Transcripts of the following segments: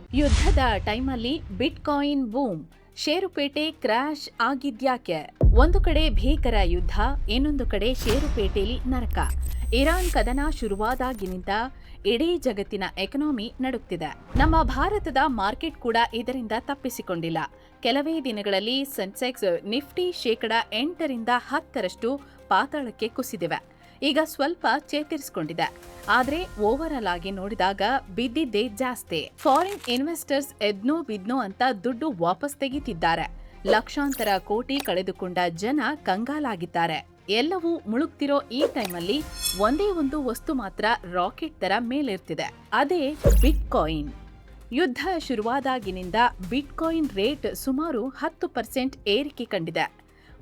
ಯುದ್ಧದ ಟೈಮಲ್ಲಿ bitcoin boom, ಷೇರುಪೇಟೆ crash ಆಗಿದ್ಯಾಕೆ? ಒಂದು ಕಡೆ ಭೀಕರ ಯುದ್ಧ, ಇನ್ನೊಂದು ಕಡೆ ಷೇರುಪೇಟೆಯಲ್ಲಿ ನರಕ. ಇರಾನ್ ಕದನ ಶುರುವಾದಾಗಿನಿಂದ ಇಡೀ ಜಗತ್ತಿನ ಎಕನಾಮಿ ನಡುಗ್ತಿದೆ. ನಮ್ಮ ಭಾರತದ ಮಾರ್ಕೆಟ್ ಕೂಡ ಇದರಿಂದ ತಪ್ಪಿಸಿಕೊಂಡಿಲ್ಲ. ಕೆಲವೇ ದಿನಗಳಲ್ಲಿ ಸೆನ್ಸೆಕ್ಸ್, ನಿಫ್ಟಿ 8ರಿಂದ 10ರಷ್ಟು ಪಾತಾಳಕ್ಕೆ ಕುಸಿದಿವೆ. ಈಗ ಸ್ವಲ್ಪ ಚೇತರಿಸಿಕೊಂಡಿದೆ. ಆದ್ರೆ ಓವರ್ ಆಗಿ ನೋಡಿದಾಗ ಬಿದ್ದಿದ್ದೇ ಜಾಸ್ತಿ. ಫಾರಿನ್ ಇನ್ವೆಸ್ಟರ್ಸ್ ಎದ್ನೋ ಬಿದ್ನೋ ಅಂತ ದುಡ್ಡು ವಾಪಸ್ ತೆಗಿತಿದ್ದಾರೆ. ಲಕ್ಷಾಂತರ ಕೋಟಿ ಕಳೆದುಕೊಂಡ ಜನ ಕಂಗಾಲಾಗಿದ್ದಾರೆ. ಎಲ್ಲವೂ ಮುಳುಗ್ತಿರೋ ಈ ಟೈಮಲ್ಲಿ ಒಂದೇ ಒಂದು ವಸ್ತು ಮಾತ್ರ ರಾಕೆಟ್ ತರ ಮೇಲಿರ್ತಿದೆ. ಅದೇ ಬಿಟ್ಕಾಯಿನ್. ಯುದ್ಧ ಶುರುವಾದಾಗಿನಿಂದ ಬಿಟ್ಕಾಯಿನ್ ರೇಟ್ ಸುಮಾರು 10% ಏರಿಕೆ ಕಂಡಿದೆ.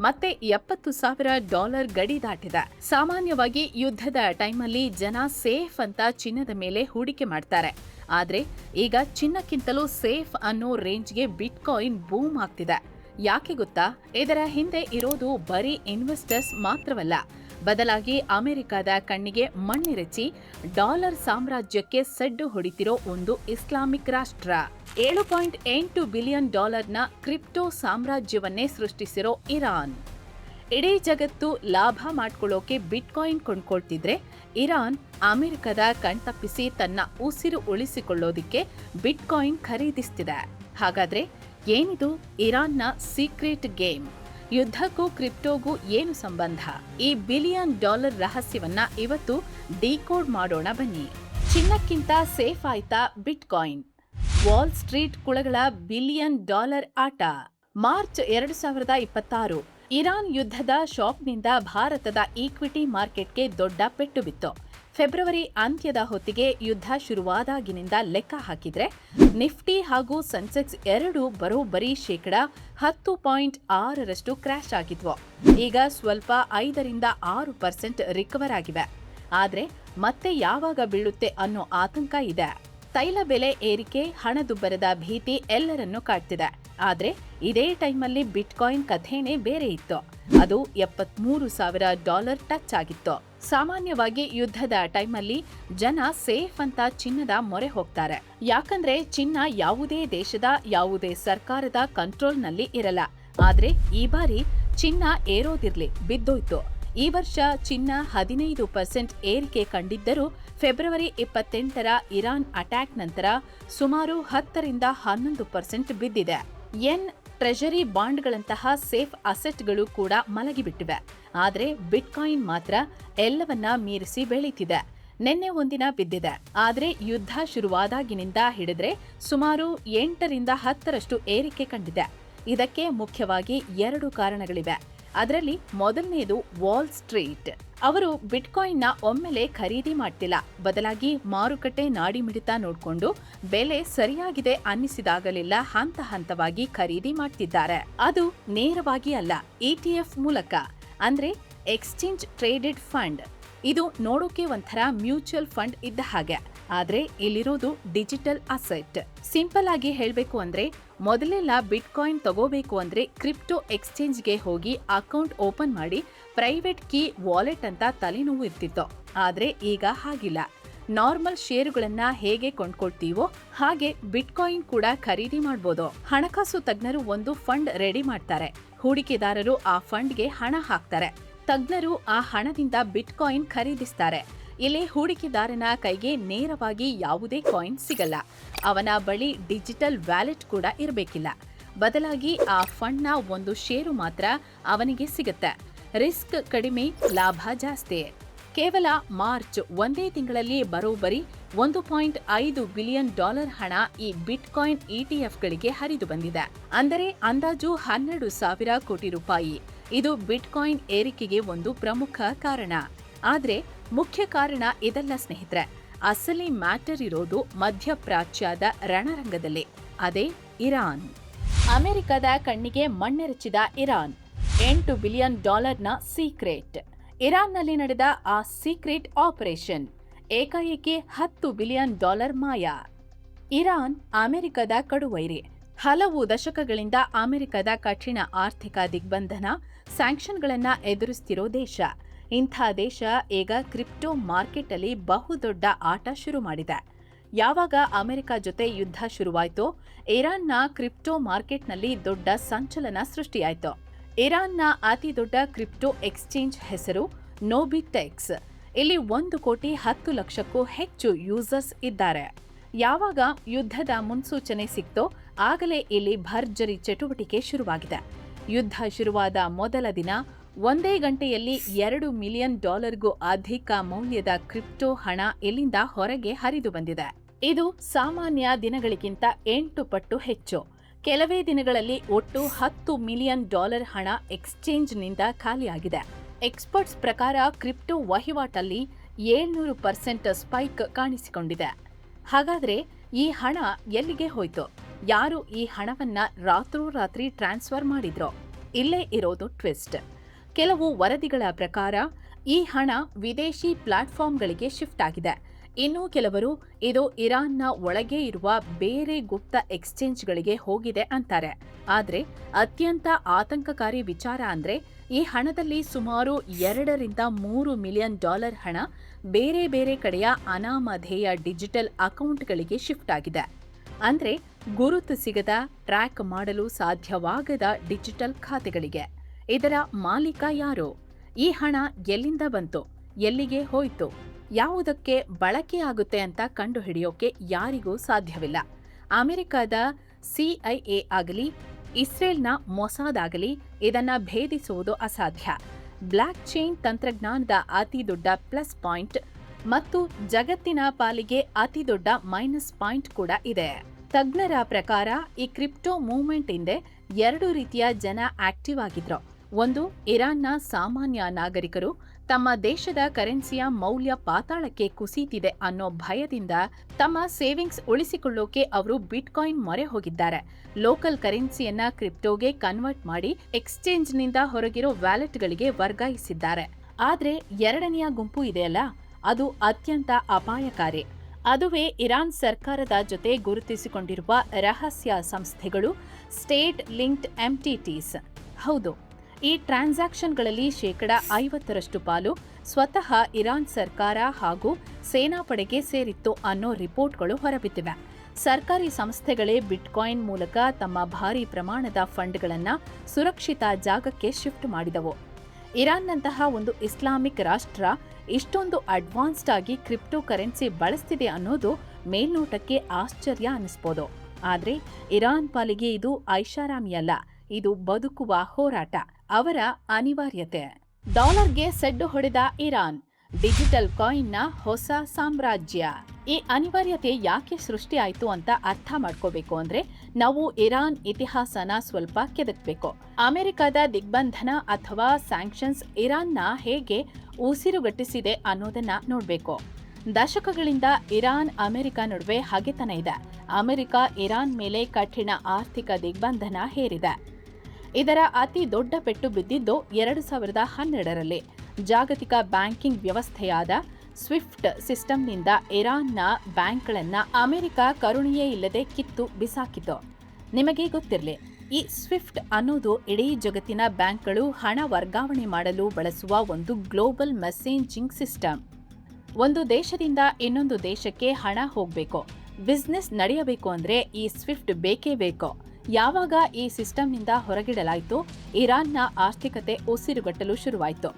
ಮತ್ತೆ $70,000 ಗಡಿ ದಾಟಿದೆ. ಸಾಮಾನ್ಯವಾಗಿ ಯುದ್ಧದ ಟೈಮಲ್ಲಿ ಜನ ಸೇಫ್ ಅಂತ ಚಿನ್ನದ ಮೇಲೆ ಹೂಡಿಕೆ ಮಾಡ್ತಾರೆ. ಆದ್ರೆ ಈಗ ಚಿನ್ನಕ್ಕಿಂತಲೂ ಸೇಫ್ ಅನ್ನೋ ರೇಂಜ್ಗೆ ಬಿಟ್ಕಾಯಿನ್ ಬೂಮ್ ಆಗ್ತಿದೆ. ಯಾಕೆ ಗೊತ್ತಾ? ಇದರ ಹಿಂದೆ ಇರೋದು ಬರೀ ಇನ್ವೆಸ್ಟರ್ಸ್ ಮಾತ್ರವಲ್ಲ, ಬದಲಾಗಿ ಅಮೆರಿಕದ ಕಣ್ಣಿಗೆ ಮಣ್ಣೆರಚಿ ಡಾಲರ್ ಸಾಮ್ರಾಜ್ಯಕ್ಕೆ ಸಡ್ಡು ಹೊಡಿತಿರೋ ಒಂದು ಇಸ್ಲಾಮಿಕ್ ರಾಷ್ಟ್ರ. $7.8 ಬಿಲಿಯನ್ ನ ಕ್ರಿಪ್ಟೋ ಸಾಮ್ರಾಜ್ಯವನ್ನೇ ಸೃಷ್ಟಿಸಿರೋ ಇರಾನ್. ಇಡೀ ಜಗತ್ತು ಲಾಭ ಮಾಡ್ಕೊಳ್ಳೋಕೆ ಬಿಟ್ಕಾಯಿನ್ ಕೊಂಡ್ಕೊಳ್ತಿದ್ರೆ, ಇರಾನ್ ಅಮೆರಿಕದ ಕಣ್ತಪ್ಪಿಸಿ ತನ್ನ ಉಸಿರು ಉಳಿಸಿಕೊಳ್ಳೋದಿಕ್ಕೆ ಬಿಟ್ಕಾಯಿನ್ ಖರೀದಿಸ್ತಿದೆ. ಹಾಗಾದ್ರೆ ಏನಿದು ಇರಾನ್ನ ಸೀಕ್ರೆಟ್ ಗೇಮ್? ಯುದ್ಧಕ್ಕೂ ಕ್ರಿಪ್ಟೋಗೂ ಏನು ಸಂಬಂಧ? ಈ $1 ಬಿಲಿಯನ್ ರಹಸ್ಯವನ್ನ ಇವತ್ತು ಡಿಕೋಡ್ ಮಾಡೋಣ ಬನ್ನಿ. ಚಿನ್ನಕ್ಕಿಂತ ಸೇಫ್ ಆಯ್ತಾ ಬಿಟ್ಕಾಯಿನ್? ವಾಲ್ ಸ್ಟ್ರೀಟ್ ಕುಳಗಳ $1 ಬಿಲಿಯನ್ ಆಟ. ಮಾರ್ಚ್ 2026 ಇರಾನ್ ಯುದ್ಧದ ಶಾಕ್ನಿಂದ ಭಾರತದ ಈಕ್ವಿಟಿ ಮಾರ್ಕೆಟ್ಗೆ ದೊಡ್ಡ ಪೆಟ್ಟು ಬಿತ್ತು. ಫೆಬ್ರವರಿ ಅಂತ್ಯದ ಹೊತ್ತಿಗೆ ಯುದ್ಧ ಶುರುವಾದಾಗಿನಿಂದ ಲೆಕ್ಕ ಹಾಕಿದ್ರೆ ನಿಫ್ಟಿ ಹಾಗೂ ಸೆನ್ಸೆಕ್ಸ್ ಎರಡೂ ಬರೋಬ್ಬರಿ 10.6ರಷ್ಟು ಕ್ರ್ಯಾಶ್ ಆಗಿದ್ವು. ಈಗ ಸ್ವಲ್ಪ 5ರಿಂದ 6% ರಿಕವರ್ ಆಗಿವೆ. ಆದ್ರೆ ಮತ್ತೆ ಯಾವಾಗ ಬೀಳುತ್ತೆ ಅನ್ನೋ ಆತಂಕ ಇದೆ. ತೈಲ ಬೆಲೆ ಏರಿಕೆ, ಹಣದುಬ್ಬರದ ಭೀತಿ ಎಲ್ಲರನ್ನೂ ಕಾಡ್ತಿದೆ. ಆದ್ರೆ ಇದೇ ಟೈಮಲ್ಲಿ ಬಿಟ್ಕಾಯಿನ್ ಕಥೆನೇ ಬೇರೆ ಇತ್ತು. ಅದು $73,000 ಟಚ್ ಆಗಿತ್ತು. ಸಾಮಾನ್ಯವಾಗಿ ಯುದ್ಧದ ಟೈಮಲ್ಲಿ ಜನ ಸೇಫ್ ಅಂತ ಚಿನ್ನದ ಮೊರೆ ಹೋಗ್ತಾರೆ. ಯಾಕಂದ್ರೆ ಚಿನ್ನ ಯಾವುದೇ ದೇಶದ, ಯಾವುದೇ ಸರ್ಕಾರದ ಕಂಟ್ರೋಲ್ನಲ್ಲಿ ಇರಲ್ಲ. ಆದ್ರೆ ಈ ಬಾರಿ ಚಿನ್ನ ಏರೋದಿರ್ಲಿ, ಬಿದ್ದೋಯ್ತು. ಈ ವರ್ಷ ಚಿನ್ನ 15% ಏರಿಕೆ ಕಂಡಿದ್ದರೂ ಫೆಬ್ರವರಿ 28ರ ಇರಾನ್ ಅಟ್ಯಾಕ್ ನಂತರ ಸುಮಾರು 10ರಿಂದ 11% ಬಿದ್ದಿದೆ. ಟ್ರೆಜರಿ ಬಾಂಡ್ಗಳಂತಹ ಸೇಫ್ ಅಸೆಟ್ಗಳು ಕೂಡ ಮಲಗಿಬಿಟ್ಟಿವೆ. ಆದರೆ ಬಿಟ್ಕಾಯಿನ್ ಮಾತ್ರ ಎಲ್ಲವನ್ನ ಮೀರಿಸಿ ಬೆಳೀತಿದೆ. ನಿನ್ನೆ ಒಂದಿನ ಬಿದ್ದಿದೆ. ಆದರೆ ಯುದ್ಧ ಶುರುವಾದಾಗಿನಿಂದ ಹಿಡಿದ್ರೆ ಸುಮಾರು 8ರಿಂದ 10ರಷ್ಟು ಏರಿಕೆ ಕಂಡಿದೆ. ಇದಕ್ಕೆ ಮುಖ್ಯವಾಗಿ 2 ಕಾರಣಗಳಿವೆ. ಅದರಲ್ಲಿ ಮೊದಲನೆಯದು ವಾಲ್ ಸ್ಟ್ರೀಟ್. ಅವರು ಬಿಟ್ಕಾಯಿನ್ನ ಒಮ್ಮೆಲೆ ಖರೀದಿ ಮಾಡ್ತಿಲ್ಲ, ಬದಲಾಗಿ ಮಾರುಕಟ್ಟೆ ನಾಡಿಮಿಡಿತ ನೋಡ್ಕೊಂಡು ಬೆಲೆ ಸರಿಯಾಗಿದೆ ಅನ್ನಿಸಿದಾಗಲೆಲ್ಲ ಹಂತ ಹಂತವಾಗಿ ಖರೀದಿ ಮಾಡ್ತಿದ್ದಾರೆ. ಅದು ನೇರವಾಗಿ ಅಲ್ಲ, ETF ಮೂಲಕ, ಅಂದ್ರೆ ಎಕ್ಸ್ಚೇಂಜ್ ಟ್ರೇಡೆಡ್ ಫಂಡ್. ಇದು ನೋಡೋಕೆ ಒಂಥರ ಮ್ಯೂಚುವಲ್ ಫಂಡ್ ಇದ್ದ ಹಾಗೆ, ಆದ್ರೆ ಇಲ್ಲಿರೋದು ಡಿಜಿಟಲ್ ಅಸೆಟ್. ಸಿಂಪಲ್ ಆಗಿ ಹೇಳ್ಬೇಕು ಅಂದ್ರೆ, ಮೊದಲೆಲ್ಲ ಬಿಟ್ಕಾಯಿನ್ ತಗೋಬೇಕು ಅಂದ್ರೆ ಕ್ರಿಪ್ಟೋ ಎಕ್ಸ್ಚೇಂಜ್ಗೆ ಹೋಗಿ ಅಕೌಂಟ್ ಓಪನ್ ಮಾಡಿ ಪ್ರೈವೇಟ್ ಕೀ ವಾಲೆಟ್ ಅಂತ ತಲೆನೋವು ಇರ್ತಿತ್ತು. ಆದ್ರೆ ಈಗ ಹಾಗಿಲ್ಲ. ನಾರ್ಮಲ್ ಷೇರುಗಳನ್ನ ಹೇಗೆ ಕೊಂಡ್ಕೊಳ್ತೀವೋ ಹಾಗೆ ಬಿಟ್ಕಾಯಿನ್ ಕೂಡ ಖರೀದಿ ಮಾಡಬಹುದು. ಹಣಕಾಸು ತಜ್ಞರು ಒಂದು ಫಂಡ್ ರೆಡಿ ಮಾಡ್ತಾರೆ. ಹೂಡಿಕೆದಾರರು ಆ ಫಂಡ್ಗೆ ಹಣ ಹಾಕ್ತಾರೆ. ತಜ್ಞರು ಆ ಹಣದಿಂದ ಬಿಟ್ಕಾಯಿನ್ ಖರೀದಿಸ್ತಾರೆ. ಇಲ್ಲಿ ಹೂಡಿಕೆದಾರನ ಕೈಗೆ ನೇರವಾಗಿ ಯಾವುದೇ ಕಾಯಿನ್ ಸಿಗಲ್ಲ. ಅವನ ಬಳಿ ಡಿಜಿಟಲ್ ವ್ಯಾಲೆಟ್ ಕೂಡ ಇರಬೇಕಿಲ್ಲ. ಬದಲಾಗಿ ಆ ಫಂಡ್ನ ಒಂದು ಷೇರು ಮಾತ್ರ ಅವನಿಗೆ ಸಿಗುತ್ತೆ. ರಿಸ್ಕ್ ಕಡಿಮೆ, ಲಾಭ ಜಾಸ್ತಿ. ಕೇವಲ ಮಾರ್ಚ್ ಒಂದೇ ತಿಂಗಳಲ್ಲಿ ಬರೋಬ್ಬರಿ $1.5 ಬಿಲಿಯನ್ ಹಣ ಈ ಬಿಟ್ಕಾಯಿನ್ ETFಗಳಿಗೆ ಹರಿದು ಬಂದಿದೆ. ಅಂದರೆ ಅಂದಾಜು 12,000 ಕೋಟಿ ರೂಪಾಯಿ. ಇದು ಬಿಟ್ಕಾಯಿನ್ ಏರಿಕೆಗೆ ಒಂದು ಪ್ರಮುಖ ಕಾರಣ. ಆದ್ರೆ ಮುಖ್ಯ ಕಾರಣ ಇದಲ್ಲ ಸ್ನೇಹಿತರೆ. ಅಸಲಿ ಮ್ಯಾಟರ್ ಇರೋದು ಮಧ್ಯಪ್ರಾಚ್ಯದ ರಣರಂಗದಲ್ಲಿ. ಅದೇ ಇರಾನ್. ಅಮೆರಿಕದ ಕಣ್ಣಿಗೆ ಮಣ್ಣೆರಚಿದ ಇರಾನ್. $8 ಬಿಲಿಯನ್ ನ ಸೀಕ್ರೆಟ್. ಇರಾನ್ನಲ್ಲಿ ನಡೆದ ಆ ಸೀಕ್ರೆಟ್ ಆಪರೇಷನ್ ಏಕಾಏಕಿ $10 ಬಿಲಿಯನ್ ಮಾಯ. ಇರಾನ್ ಅಮೆರಿಕದ ಕಡುವೈರಿ. ಹಲವು ದಶಕಗಳಿಂದ ಅಮೆರಿಕದ ಕಠಿಣ ಆರ್ಥಿಕ ದಿಗ್ಬಂಧನ, ಸ್ಯಾಂಕ್ಷನ್ಗಳನ್ನ ಎದುರಿಸ್ತಿರೋ ದೇಶ. ಇಂಥ ದೇಶ ಈಗ ಕ್ರಿಪ್ಟೋ ಮಾರ್ಕೆಟ್ ಅಲ್ಲಿ ಬಹುದೊಡ್ಡ ಆಟ ಶುರು ಮಾಡಿದೆ. ಯಾವಾಗ ಅಮೆರಿಕ ಜೊತೆ ಯುದ್ಧ ಶುರುವಾಯಿತೋ ಇರಾನ್ನ ಕ್ರಿಪ್ಟೋ ಮಾರ್ಕೆಟ್ನಲ್ಲಿ ದೊಡ್ಡ ಸಂಚಲನ ಸೃಷ್ಟಿಯಾಯಿತು. ಇರಾನ್ನ ಅತಿ ದೊಡ್ಡ ಕ್ರಿಪ್ಟೋ ಎಕ್ಸ್ಚೇಂಜ್ ಹೆಸರು ನೋಬಿಟೆಕ್ಸ್. ಇಲ್ಲಿ 1,10,00,000ಕ್ಕೂ ಹೆಚ್ಚು ಯೂಸರ್ಸ್ ಇದ್ದಾರೆ. ಯಾವಾಗ ಯುದ್ಧದ ಮುನ್ಸೂಚನೆ ಸಿಕ್ತೋ ಆಗಲೇ ಇಲ್ಲಿ ಭರ್ಜರಿ ಚಟುವಟಿಕೆ ಶುರುವಾಗಿದೆ. ಯುದ್ಧ ಶುರುವಾದ ಮೊದಲ ದಿನ ಒಂದೇ ಗಂಟೆಯಲ್ಲಿ $2 ಮಿಲಿಯನ್ ಅಧಿಕ ಮೌಲ್ಯದ ಕ್ರಿಪ್ಟೋ ಹಣ ಇಲ್ಲಿಂದ ಹೊರಗೆ ಹರಿದು ಬಂದಿದೆ. ಇದು ಸಾಮಾನ್ಯ ದಿನಗಳಿಗಿಂತ 8 ಪಟ್ಟು ಹೆಚ್ಚು. ಕೆಲವೇ ದಿನಗಳಲ್ಲಿ ಒಟ್ಟು $10 ಮಿಲಿಯನ್ ಹಣ ಎಕ್ಸ್ಚೇಂಜ್ನಿಂದ ಖಾಲಿಯಾಗಿದೆ. ಎಕ್ಸ್ಪರ್ಟ್ಸ್ ಪ್ರಕಾರ ಕ್ರಿಪ್ಟೋ ವಹಿವಾಟಲ್ಲಿ 700% ಸ್ಪೈಕ್ ಕಾಣಿಸಿಕೊಂಡಿದೆ. ಹಾಗಾದ್ರೆ ಈ ಹಣ ಎಲ್ಲಿಗೆ ಹೋಯ್ತು? ಯಾರು ಈ ಹಣವನ್ನ ರಾತ್ರೋರಾತ್ರಿ ಟ್ರಾನ್ಸ್ಫರ್ ಮಾಡಿದ್ರೋ? ಇಲ್ಲೇ ಇರೋದು ಟ್ವಿಸ್ಟ್. ಕೆಲವು ವರದಿಗಳ ಪ್ರಕಾರ ಈ ಹಣ ವಿದೇಶಿ ಪ್ಲಾಟ್ಫಾರ್ಮ್ಗಳಿಗೆ ಶಿಫ್ಟ್ ಆಗಿದೆ. ಇನ್ನು ಕೆಲವರು ಇದು ಇರಾನ್ನ ಒಳಗೆ ಇರುವ ಬೇರೆ ಗುಪ್ತ ಎಕ್ಸ್ಚೇಂಜ್ಗಳಿಗೆ ಹೋಗಿದೆ ಅಂತಾರೆ. ಆದರೆ ಅತ್ಯಂತ ಆತಂಕಕಾರಿ ವಿಚಾರ ಅಂದ್ರೆ ಈ ಹಣದಲ್ಲಿ ಸುಮಾರು $2-3 ಮಿಲಿಯನ್ ಹಣ ಬೇರೆ ಬೇರೆ ಕಡೆಯ ಅನಾಮಧೇಯ ಡಿಜಿಟಲ್ ಅಕೌಂಟ್ಗಳಿಗೆ ಶಿಫ್ಟ್ ಆಗಿದೆ. ಅಂದ್ರೆ ಗುರುತು ಸಿಗದ, ಟ್ರ್ಯಾಕ್ ಮಾಡಲು ಸಾಧ್ಯವಾಗದ ಡಿಜಿಟಲ್ ಖಾತೆಗಳಿಗೆ. ಇದರ ಮಾಲೀಕ ಯಾರು? ಈ ಹಣ ಎಲ್ಲಿಂದ ಬಂತು? ಎಲ್ಲಿಗೆ ಹೋಯಿತು? ಯಾವುದಕ್ಕೆ ಬಳಕೆಯಾಗುತ್ತೆ ಅಂತ ಕಂಡುಹಿಡಿಯೋಕೆ ಯಾರಿಗೂ ಸಾಧ್ಯವಿಲ್ಲ. ಅಮೆರಿಕದ CIA ಆಗಲಿ, ಇಸ್ರೇಲ್ನ ಮೊಸಾದ್ ಆಗಲಿ ಇದನ್ನ ಭೇದಿಸುವುದು ಅಸಾಧ್ಯ. ಬ್ಲಾಕ್ ಚೈನ್ ತಂತ್ರಜ್ಞಾನದ ಅತಿ ದೊಡ್ಡ ಪ್ಲಸ್ ಪಾಯಿಂಟ್ ಮತ್ತು ಜಗತ್ತಿನ ಪಾಲಿಗೆ ಅತಿ ದೊಡ್ಡ ಮೈನಸ್ ಪಾಯಿಂಟ್ ಕೂಡ ಇದೆ. ತಜ್ಞರ ಪ್ರಕಾರ ಈ ಕ್ರಿಪ್ಟೋ ಮೂವ್ಮೆಂಟ್ ಹಿಂದೆ 2 ರೀತಿಯ ಜನ ಆಕ್ಟಿವ್ ಆಗಿದ್ರು. ಒಂದು, ಇರಾನ್ನ ಸಾಮಾನ್ಯ ನಾಗರಿಕರು ತಮ್ಮ ದೇಶದ ಕರೆನ್ಸಿಯ ಮೌಲ್ಯ ಪಾತಾಳಕ್ಕೆ ಕುಸಿತಿದೆ ಅನ್ನೋ ಭಯದಿಂದ ತಮ್ಮ ಸೇವಿಂಗ್ಸ್ ಉಳಿಸಿಕೊಳ್ಳೋಕೆ ಅವರು ಬಿಟ್ಕಾಯಿನ್ ಮೊರೆ ಹೋಗಿದ್ದಾರೆ. ಲೋಕಲ್ ಕರೆನ್ಸಿಯನ್ನ ಕ್ರಿಪ್ಟೋಗೆ ಕನ್ವರ್ಟ್ ಮಾಡಿ ಎಕ್ಸ್ಚೇಂಜ್ನಿಂದ ಹೊರಗಿರೋ ವ್ಯಾಲೆಟ್ಗಳಿಗೆ ವರ್ಗಾಯಿಸಿದ್ದಾರೆ. ಆದ್ರೆ ಎರಡನೆಯ ಗುಂಪು ಇದೆಯಲ್ಲ, ಅದು ಅತ್ಯಂತ ಅಪಾಯಕಾರಿ. ಅದುವೇ ಇರಾನ್ ಸರ್ಕಾರದ ಜೊತೆ ಗುರುತಿಸಿಕೊಂಡಿರುವ ರಹಸ್ಯ ಸಂಸ್ಥೆಗಳು, ಸ್ಟೇಟ್ ಲಿಂಕ್ಡ್ ಎಂಟಿಟೀಸ್. ಹೌದು, ಈ ಟ್ರಾನ್ಸಾಕ್ಷನ್ಗಳಲ್ಲಿ 50% ಪಾಲು ಸ್ವತಃ ಇರಾನ್ ಸರ್ಕಾರ ಹಾಗೂ ಸೇನಾಪಡೆಗೆ ಸೇರಿತ್ತು ಅನ್ನೋ ರಿಪೋರ್ಟ್ಗಳು ಹೊರಬಿದ್ದಿವೆ. ಸರ್ಕಾರಿ ಸಂಸ್ಥೆಗಳೇ ಬಿಟ್ಕಾಯಿನ್ ಮೂಲಕ ತಮ್ಮ ಭಾರೀ ಪ್ರಮಾಣದ ಫಂಡ್ಗಳನ್ನು ಸುರಕ್ಷಿತ ಜಾಗಕ್ಕೆ ಶಿಫ್ಟ್ ಮಾಡಿದವು. ಇರಾನ್ನಂತಹ ಒಂದು ಇಸ್ಲಾಮಿಕ್ ರಾಷ್ಟ್ರ ಇಷ್ಟೊಂದು ಅಡ್ವಾನ್ಸ್ಡ್ ಆಗಿ ಕ್ರಿಪ್ಟೋ ಕರೆನ್ಸಿ ಬಳಸ್ತಿದೆ ಅನ್ನೋದು ಮೇಲ್ನೋಟಕ್ಕೆ ಆಶ್ಚರ್ಯ ಅನ್ನಿಸ್ಬೋದು. ಆದರೆ ಇರಾನ್ ಪಾಲಿಗೆ ಇದು ಐಷಾರಾಮಿಯಲ್ಲ, ಇದು ಬದುಕುವ ಹೋರಾಟ, ಅವರ ಅನಿವಾರ್ಯತೆ. ಡಾಲರ್ಗೆ ಸೆಡ್ಡು ಹೊಡೆದ ಇರಾನ್, ಡಿಜಿಟಲ್ ಕಾಯಿನ್ನ ಹೊಸ ಸಾಮ್ರಾಜ್ಯ. ಈ ಅನಿವಾರ್ಯತೆ ಯಾಕೆ ಸೃಷ್ಟಿಯಾಯಿತು ಅಂತ ಅರ್ಥ ಮಾಡ್ಕೋಬೇಕು ಅಂದ್ರೆ ನಾವು ಇರಾನ್ ಇತಿಹಾಸನ ಸ್ವಲ್ಪ ಕೆದಕಬೇಕು. ಅಮೆರಿಕದ ದಿಗ್ಬಂಧನ ಅಥವಾ ಸ್ಯಾಂಕ್ಷನ್ಸ್ ಇರಾನ್ನ ಹೇಗೆ ಉಸಿರುಗಟ್ಟಿಸಿದೆ ಅನ್ನೋದನ್ನ ನೋಡ್ಬೇಕು. ದಶಕಗಳಿಂದ ಇರಾನ್ ಅಮೆರಿಕ ನಡುವೆ ಹಗೆತನ ಇದೆ. ಅಮೆರಿಕ ಇರಾನ್ ಮೇಲೆ ಕಠಿಣ ಆರ್ಥಿಕ ದಿಗ್ಬಂಧನ ಹೇರಿದೆ. ಇದರ ಅತಿ ದೊಡ್ಡ ಪೆಟ್ಟು ಬಿದ್ದಿದ್ದು 2012ರಲ್ಲಿ. ಜಾಗತಿಕ ಬ್ಯಾಂಕಿಂಗ್ ವ್ಯವಸ್ಥೆಯಾದ ಸ್ವಿಫ್ಟ್ ಸಿಸ್ಟಂನಿಂದ ಇರಾನ್ನ ಬ್ಯಾಂಕ್ಗಳನ್ನು ಅಮೆರಿಕ ಕರುಣೆಯೇ ಇಲ್ಲದೆ ಕಿತ್ತು ಬಿಸಾಕಿತು. ನಿಮಗೆ ಗೊತ್ತಿರಲಿ, ಈ ಸ್ವಿಫ್ಟ್ ಅನ್ನೋದು ಇಡೀ ಜಗತ್ತಿನ ಬ್ಯಾಂಕ್ಗಳು ಹಣ ವರ್ಗಾವಣೆ ಮಾಡಲು ಬಳಸುವ ಒಂದು ಗ್ಲೋಬಲ್ ಮೆಸೇಜಿಂಗ್ ಸಿಸ್ಟಮ್. ಒಂದು ದೇಶದಿಂದ ಇನ್ನೊಂದು ದೇಶಕ್ಕೆ ಹಣ ಹೋಗಬೇಕು, ಬಿಸ್ನೆಸ್ ನಡೆಯಬೇಕು ಅಂದ್ರೆ ಈ ಸ್ವಿಫ್ಟ್ ಬೇಕೇ ಬೇಕು. ಯಾವಾಗ ಈ ಸಿಸ್ಟಮ್ನಿಂದ ಹೊರಗಿಡಲಾಯಿತು, ಇರಾನ್ನ ಆರ್ಥಿಕತೆ ಉಸಿರುಗಟ್ಟಲು ಶುರುವಾಯಿತು.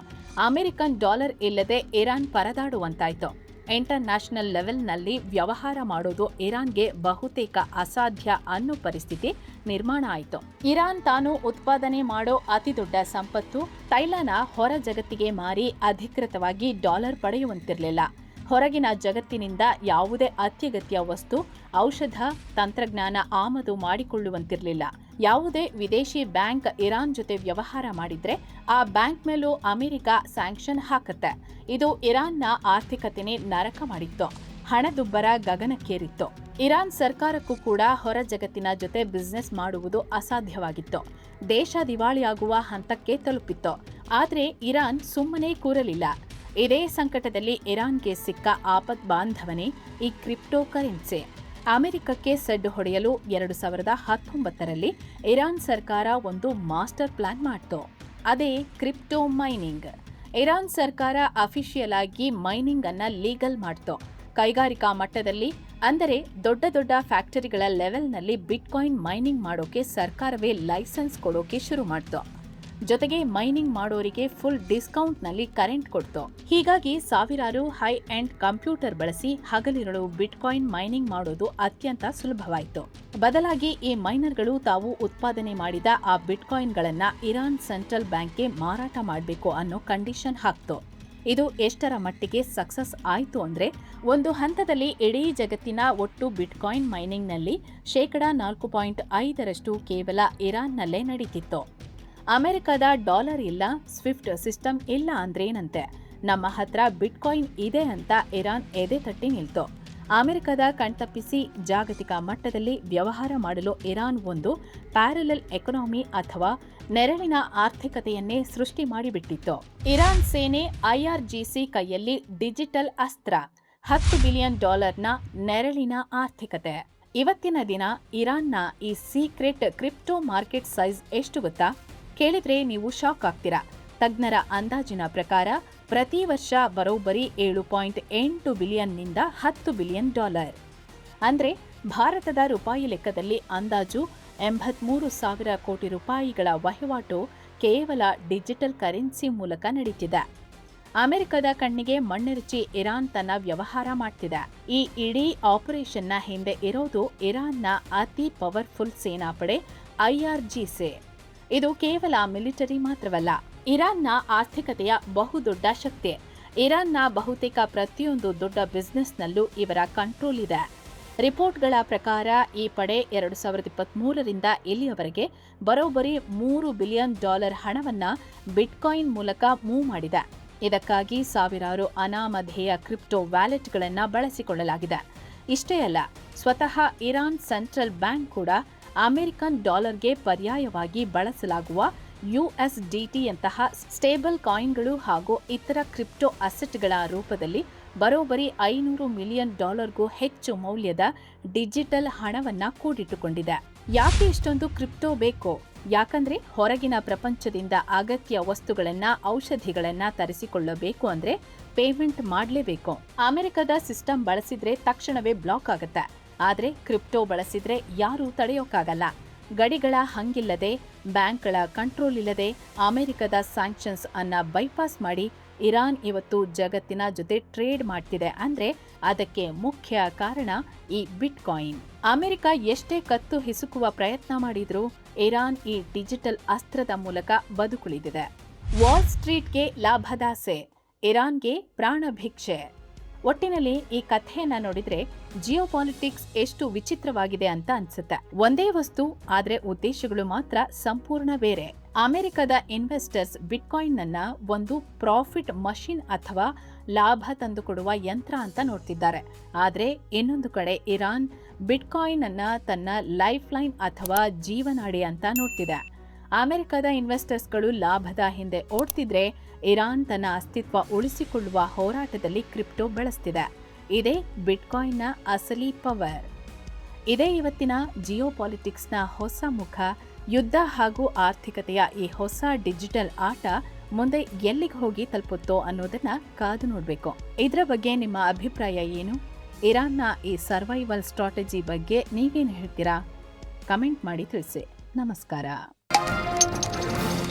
ಅಮೆರಿಕನ್ ಡಾಲರ್ ಇಲ್ಲದೆ ಇರಾನ್ ಪರದಾಡುವಂತಾಯಿತು. ಇಂಟರ್ನ್ಯಾಷನಲ್ ಲೆವೆಲ್ನಲ್ಲಿ ವ್ಯವಹಾರ ಮಾಡೋದು ಇರಾನ್ಗೆ ಬಹುತೇಕ ಅಸಾಧ್ಯ ಅನ್ನೋ ಪರಿಸ್ಥಿತಿ ನಿರ್ಮಾಣ ಆಯಿತು. ಇರಾನ್ ತಾನು ಉತ್ಪಾದನೆ ಮಾಡೋ ಅತಿದೊಡ್ಡ ಸಂಪತ್ತು ತೈಲನ ಹೊರ ಜಗತ್ತಿಗೆ ಮಾರಿ ಅಧಿಕೃತವಾಗಿ ಡಾಲರ್ ಪಡೆಯುವಂತಿರಲಿಲ್ಲ. ಹೊರಗಿನ ಜಗತ್ತಿನಿಂದ ಯಾವುದೇ ಅತ್ಯಗತ್ಯ ವಸ್ತು, ಔಷಧ, ತಂತ್ರಜ್ಞಾನ ಆಮದು ಮಾಡಿಕೊಳ್ಳುವಂತಿರಲಿಲ್ಲ. ಯಾವುದೇ ವಿದೇಶಿ ಬ್ಯಾಂಕ್ ಇರಾನ್ ಜೊತೆ ವ್ಯವಹಾರ ಮಾಡಿದ್ರೆ ಆ ಬ್ಯಾಂಕ್ ಮೇಲೂ ಅಮೆರಿಕ ಸ್ಯಾಂಕ್ಷನ್ ಹಾಕುತ್ತೆ. ಇದು ಇರಾನ್ನ ಆರ್ಥಿಕತೆನೇ ನರಕ ಮಾಡಿತ್ತು. ಹಣದುಬ್ಬರ ಗಗನಕ್ಕೇರಿತ್ತು. ಇರಾನ್ ಸರ್ಕಾರಕ್ಕೂ ಕೂಡ ಹೊರ ಜಗತ್ತಿನ ಜೊತೆ ಬಿಸ್ನೆಸ್ ಮಾಡುವುದು ಅಸಾಧ್ಯವಾಗಿತ್ತು. ದೇಶ ದಿವಾಳಿಯಾಗುವ ಹಂತಕ್ಕೆ ತಲುಪಿತ್ತು. ಆದರೆ ಇರಾನ್ ಸುಮ್ಮನೆ ಕೂರಲಿಲ್ಲ. ಇದೇ ಸಂಕಟದಲ್ಲಿ ಇರಾನ್ಗೆ ಸಿಕ್ಕ ಆಪತ್ ಬಾಂಧವನೇ ಈ ಕ್ರಿಪ್ಟೋ ಕರೆನ್ಸಿ. ಅಮೆರಿಕಕ್ಕೆ ಸೆಡ್ಡು ಹೊಡೆಯಲು 2019ರಲ್ಲಿ ಇರಾನ್ ಸರ್ಕಾರ ಒಂದು ಮಾಸ್ಟರ್ ಪ್ಲಾನ್ ಮಾಡಿತು. ಅದೇ ಕ್ರಿಪ್ಟೋ ಮೈನಿಂಗ್. ಇರಾನ್ ಸರ್ಕಾರ ಅಫಿಷಿಯಲ್ ಆಗಿ ಮೈನಿಂಗ್ ಅನ್ನ ಲೀಗಲ್ ಮಾಡ್ತು. ಕೈಗಾರಿಕಾ ಮಟ್ಟದಲ್ಲಿ ಅಂದರೆ ದೊಡ್ಡ ದೊಡ್ಡ ಫ್ಯಾಕ್ಟರಿಗಳ ಲೆವೆಲ್ನಲ್ಲಿ ಬಿಟ್ಕಾಯಿನ್ ಮೈನಿಂಗ್ ಮಾಡೋಕೆ ಸರ್ಕಾರವೇ ಲೈಸೆನ್ಸ್ ಕೊಡೋಕೆ ಶುರು ಮಾಡ್ತು. ಜೊತೆಗೆ ಮೈನಿಂಗ್ ಮಾಡೋರಿಗೆ ಫುಲ್ ಡಿಸ್ಕೌಂಟ್ನಲ್ಲಿ ಕರೆಂಟ್ ಕೊಡ್ತು. ಹೀಗಾಗಿ ಸಾವಿರಾರು ಹೈ ಎಂಡ್ ಕಂಪ್ಯೂಟರ್ ಬಳಸಿ ಹಗಲಿರುಳು ಬಿಟ್ಕಾಯಿನ್ ಮೈನಿಂಗ್ ಮಾಡೋದು ಅತ್ಯಂತ ಸುಲಭವಾಯಿತು. ಬದಲಾಗಿ ಈ ಮೈನರ್ಗಳು ತಾವು ಉತ್ಪಾದನೆ ಮಾಡಿದ ಆ ಬಿಟ್ಕಾಯಿನ್ಗಳನ್ನ ಇರಾನ್ ಸೆಂಟ್ರಲ್ ಬ್ಯಾಂಕ್ಗೆ ಮಾರಾಟ ಮಾಡಬೇಕು ಅನ್ನೋ ಕಂಡೀಷನ್ ಹಾಕ್ತು. ಇದು ಎಷ್ಟರ ಮಟ್ಟಿಗೆ ಸಕ್ಸಸ್ ಆಯಿತು ಅಂದ್ರೆ, ಒಂದು ಹಂತದಲ್ಲಿ ಇಡೀ ಜಗತ್ತಿನ ಒಟ್ಟು ಬಿಟ್ಕಾಯಿನ್ ಮೈನಿಂಗ್ನಲ್ಲಿ 4.5% ಕೇವಲ ಇರಾನ್ನಲ್ಲೇ ನಡೀತಿತ್ತು. ಅಮೆರಿಕದ ಡಾಲರ್ ಇಲ್ಲ, ಸ್ವಿಫ್ಟ್ ಸಿಸ್ಟಮ್ ಇಲ್ಲ ಅಂದ್ರೇನಂತೆ, ನಮ್ಮ ಹತ್ರ ಬಿಟ್ಕಾಯಿನ್ ಇದೆ ಅಂತ ಇರಾನ್ ಎದೆ ತಟ್ಟಿ ನಿಲ್ತು. ಅಮೆರಿಕದ ಕಣ್ತಪ್ಪಿಸಿ ಜಾಗತಿಕ ಮಟ್ಟದಲ್ಲಿ ವ್ಯವಹಾರ ಮಾಡಲು ಇರಾನ್ ಒಂದು ಪ್ಯಾರಲಲ್ ಎಕಾನಮಿ ಅಥವಾ ನೆರಳಿನ ಆರ್ಥಿಕತೆಯನ್ನೇ ಸೃಷ್ಟಿ ಮಾಡಿಬಿಟ್ಟಿತ್ತು. ಇರಾನ್ ಸೇನೆ IRGC ಕೈಯಲ್ಲಿ ಡಿಜಿಟಲ್ ಅಸ್ತ್ರ, $10 ಬಿಲಿಯನ್ ನೆರಳಿನ ಆರ್ಥಿಕತೆ. ಇವತ್ತಿನ ದಿನ ಇರಾನ್ನ ಈ ಸೀಕ್ರೆಟ್ ಕ್ರಿಪ್ಟೋ ಮಾರ್ಕೆಟ್ ಸೈಜ್ ಎಷ್ಟು ಗೊತ್ತಾ? ಕೇಳಿದ್ರೆ ನೀವು ಶಾಕ್ ಆಗ್ತೀರಾ. ತಜ್ಞರ ಅಂದಾಜಿನ ಪ್ರಕಾರ ಪ್ರತಿ ವರ್ಷ ಬರೋಬ್ಬರಿ $7.8 ಬಿಲಿಯನ್ನಿಂದ $10 ಬಿಲಿಯನ್. ಅಂದ್ರೆ ಭಾರತದ ರೂಪಾಯಿ ಲೆಕ್ಕದಲ್ಲಿ ಅಂದಾಜು 83,000 ಕೋಟಿ ರೂಪಾಯಿಗಳ ವಹಿವಾಟು ಕೇವಲ ಡಿಜಿಟಲ್ ಕರೆನ್ಸಿ ಮೂಲಕ ನಡೀತಿದೆ. ಅಮೆರಿಕದ ಕಣ್ಣಿಗೆ ಮಣ್ಣೆರಚಿ ಇರಾನ್ ತನ್ನ ವ್ಯವಹಾರ ಮಾಡ್ತಿದೆ. ಈ ಇಡೀ ಆಪರೇಷನ್ನ ಹಿಂದೆ ಇರೋದು ಇರಾನ್ನ ಅತಿ ಪವರ್ಫುಲ್ ಸೇನಾಪಡೆ IRGC. ಇದು ಕೇವಲ ಮಿಲಿಟರಿ ಮಾತ್ರವಲ್ಲ, ಇರಾನ್ನ ಆರ್ಥಿಕತೆಯ ಬಹುದೊಡ್ಡ ಶಕ್ತಿ. ಇರಾನ್ನ ಬಹುತೇಕ ಪ್ರತಿಯೊಂದು ದೊಡ್ಡ ಬಿಸ್ನೆಸ್ನಲ್ಲೂ ಇವರ ಕಂಟ್ರೋಲ್ ಇದೆ. ರಿಪೋರ್ಟ್ಗಳ ಪ್ರಕಾರ ಈ ಪಡೆ 2023ರಿಂದ ಇಲ್ಲಿಯವರೆಗೆ ಬರೋಬ್ಬರಿ $3 ಬಿಲಿಯನ್ ಹಣವನ್ನ ಬಿಟ್ಕಾಯಿನ್ ಮೂಲಕ ಮೂವ್ ಮಾಡಿದೆ. ಇದಕ್ಕಾಗಿ ಸಾವಿರಾರು ಅನಾಮಧೇಯ ಕ್ರಿಪ್ಟೋ ವ್ಯಾಲೆಟ್ಗಳನ್ನು ಬಳಸಿಕೊಳ್ಳಲಾಗಿದೆ. ಇಷ್ಟೇ ಅಲ್ಲ, ಸ್ವತಃ ಇರಾನ್ ಸೆಂಟ್ರಲ್ ಬ್ಯಾಂಕ್ ಕೂಡ ಅಮೆರಿಕನ್ ಡಾಲರ್ಗೆ ಪರ್ಯಾಯವಾಗಿ ಬಳಸಲಾಗುವ USDT ಯಂತಹ ಸ್ಟೇಬಲ್ ಕಾಯಿನ್ಗಳು ಹಾಗೂ ಇತರ ಕ್ರಿಪ್ಟೋ ಅಸೆಟ್ಗಳ ರೂಪದಲ್ಲಿ ಬರೋಬ್ಬರಿ $500 ಮಿಲಿಯನ್ ಹೆಚ್ಚು ಮೌಲ್ಯದ ಡಿಜಿಟಲ್ ಹಣವನ್ನ ಕೂಡಿಟ್ಟುಕೊಂಡಿದೆ. ಯಾಕೆ ಇಷ್ಟೊಂದು ಕ್ರಿಪ್ಟೋ ಬೇಕು? ಯಾಕಂದ್ರೆ ಹೊರಗಿನ ಪ್ರಪಂಚದಿಂದ ಅಗತ್ಯ ವಸ್ತುಗಳನ್ನ, ಔಷಧಿಗಳನ್ನ ತರಿಸಿಕೊಳ್ಳಬೇಕು ಅಂದ್ರೆ ಪೇಮೆಂಟ್ ಮಾಡಲೇಬೇಕು. ಅಮೆರಿಕದ ಸಿಸ್ಟಮ್ ಬಳಸಿದ್ರೆ ತಕ್ಷಣವೇ ಬ್ಲಾಕ್ ಆಗುತ್ತೆ. ಆದ್ರೆ ಕ್ರಿಪ್ಟೋ ಬಳಸಿದ್ರೆ ಯಾರೂ ತಡೆಯೋಕ್ಕಾಗಲ್ಲ. ಗಡಿಗಳ ಹಂಗಿಲ್ಲದೆ, ಬ್ಯಾಂಕ್ಗಳ ಕಂಟ್ರೋಲ್ ಇಲ್ಲದೆ ಅಮೆರಿಕದ ಸ್ಯಾಂಕ್ಷನ್ಸ್ ಅನ್ನ ಬೈಪಾಸ್ ಮಾಡಿ ಇರಾನ್ ಇವತ್ತು ಜಗತ್ತಿನ ಜೊತೆ ಟ್ರೇಡ್ ಮಾಡ್ತಿದೆ ಅಂದ್ರೆ ಅದಕ್ಕೆ ಮುಖ್ಯ ಕಾರಣ ಈ ಬಿಟ್ಕಾಯಿನ್. ಅಮೆರಿಕ ಎಷ್ಟೇ ಕತ್ತು ಹಿಸುಕುವ ಪ್ರಯತ್ನ ಮಾಡಿದ್ರೂ ಇರಾನ್ ಈ ಡಿಜಿಟಲ್ ಅಸ್ತ್ರದ ಮೂಲಕ ಬದುಕುಳಿದಿದೆ. ವಾಲ್ ಸ್ಟ್ರೀಟ್ಗೆ ಲಾಭದಾಸೆ, ಇರಾನ್ಗೆ ಪ್ರಾಣ ಭಿಕ್ಷೆ. ಒಟ್ಟಿನಲ್ಲಿ ಈ ಕಥೆಯನ್ನ ನೋಡಿದ್ರೆ ಜಿಯೋಪಾಲಿಟಿಕ್ಸ್ ಎಷ್ಟು ವಿಚಿತ್ರವಾಗಿದೆ ಅಂತ ಅನ್ಸುತ್ತೆ. ಒಂದೇ ವಸ್ತು, ಆದ್ರೆ ಉದ್ದೇಶಗಳು ಮಾತ್ರ ಸಂಪೂರ್ಣ ಬೇರೆ. ಅಮೆರಿಕದ ಇನ್ವೆಸ್ಟರ್ಸ್ ಬಿಟ್ಕಾಯಿನ್ ಅನ್ನ ಒಂದು ಪ್ರಾಫಿಟ್ ಮಷಿನ್ ಅಥವಾ ಲಾಭ ತಂದುಕೊಡುವ ಯಂತ್ರ ಅಂತ ನೋಡ್ತಿದ್ದಾರೆ. ಆದ್ರೆ ಇನ್ನೊಂದು ಕಡೆ ಇರಾನ್ ಬಿಟ್ಕಾಯಿನ್ ಅನ್ನ ತನ್ನ ಲೈಫ್ ಲೈನ್ ಅಥವಾ ಜೀವನಾಡಿ ಅಂತ ನೋಡ್ತಿದೆ. ಅಮೆರಿಕದ ಇನ್ವೆಸ್ಟರ್ಸ್ಗಳು ಲಾಭದ ಹಿಂದೆ ಓಡ್ತಿದ್ರೆ ಇರಾನ್ ತನ್ನ ಅಸ್ತಿತ್ವ ಉಳಿಸಿಕೊಳ್ಳುವ ಹೋರಾಟದಲ್ಲಿ ಕ್ರಿಪ್ಟೋ ಬಳಸ್ತಿದೆ. ಇದೇ ಬಿಟ್ಕಾಯಿನ್ನ ಅಸಲಿ ಪವರ್. ಇದೇ ಇವತ್ತಿನ ಜಿಯೋಪಾಲಿಟಿಕ್ಸ್ನ ಹೊಸ ಮುಖ. ಯುದ್ಧ ಹಾಗೂ ಆರ್ಥಿಕತೆಯ ಈ ಹೊಸ ಡಿಜಿಟಲ್ ಆಟ ಮುಂದೆ ಎಲ್ಲಿಗೆ ಹೋಗಿ ತಲುಪುತ್ತೋ ಅನ್ನೋದನ್ನ ಕಾದು ನೋಡಬೇಕು. ಇದರ ಬಗ್ಗೆ ನಿಮ್ಮ ಅಭಿಪ್ರಾಯ ಏನು? ಇರಾನ್ನ ಈ ಸರ್ವೈವಲ್ ಸ್ಟ್ರಾಟಜಿ ಬಗ್ಗೆ ನೀವೇನು ಹೇಳ್ತೀರಾ? ಕಮೆಂಟ್ ಮಾಡಿ ತಿಳಿಸಿ. ನಮಸ್ಕಾರ.